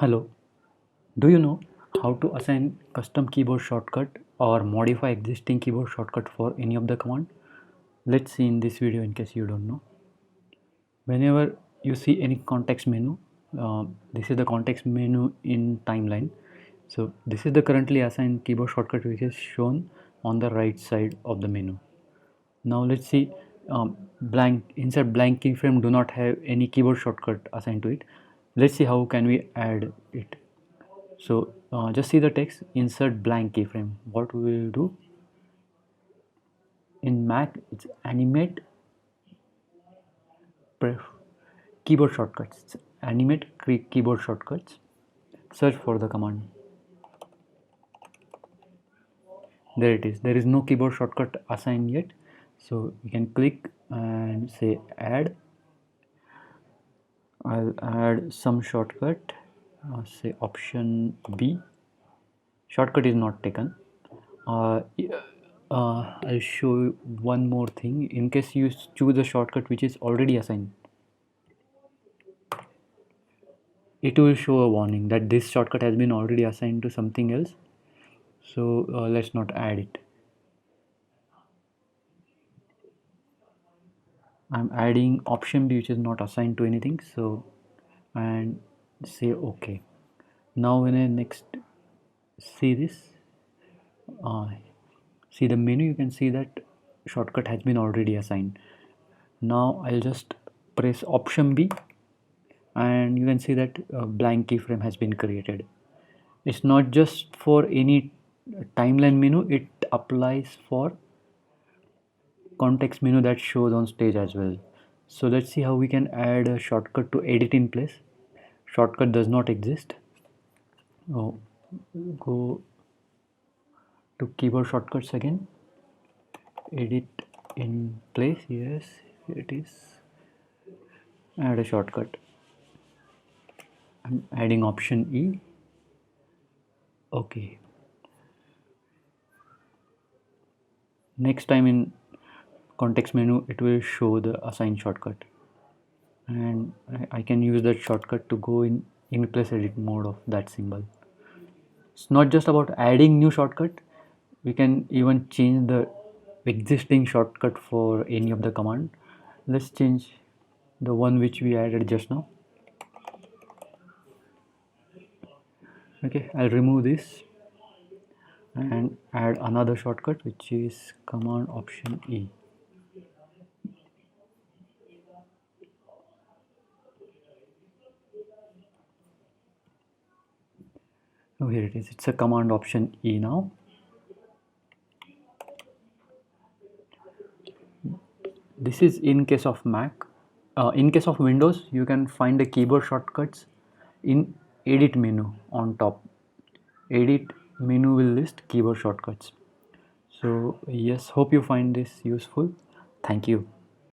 Hello, do you know how to assign custom keyboard shortcut or modify existing keyboard shortcut for any of the command? Let's see in this video in case you don't know. Whenever you see any context menu, this is the context menu in timeline. So this is the currently assigned keyboard shortcut which is shown on the right side of the menu. Now let's see, blank insert blank keyframe do not have any keyboard shortcut assigned to it. Let's see how can we add it. So just see the text, insert blank keyframe. What we will do in Mac, it's animate keyboard shortcuts. It's animate keyboard shortcuts. Search for the command. There it is. There is no keyboard shortcut assigned yet. So you can click and say add. I'll add some shortcut. Say option B. Shortcut is not taken. I'll show you one more thing. In case you choose a shortcut which is already assigned, it will show a warning that this shortcut has been already assigned to something else. So let's not add it. I'm adding option B which is not assigned to anything. So and say OK. Now when I next see this, see the menu, you can see that shortcut has been already assigned. Now I'll just press option B and you can see that a blank keyframe has been created. It's not just for any timeline menu, it applies for context menu that shows on stage as well. So let's see how we can add a shortcut to edit in place. Shortcut does not exist. Oh, go to keyboard shortcuts again, edit in place. Yes, here it is. Add a shortcut. I'm adding option E. Okay. Next time in context menu, it will show the assigned shortcut, and I can use that shortcut to go in place edit mode of that symbol. It's not just about adding new shortcut. We can even change the existing shortcut for any of the command. Let's change the one which we added just now. Okay, I'll remove this and add another shortcut which is command option E. Oh, here it is. It's a command option E now. This is in case of Mac. In case of Windows, you can find the keyboard shortcuts in edit menu on top. Edit menu will list keyboard shortcuts. So yes, hope you find this useful. Thank you.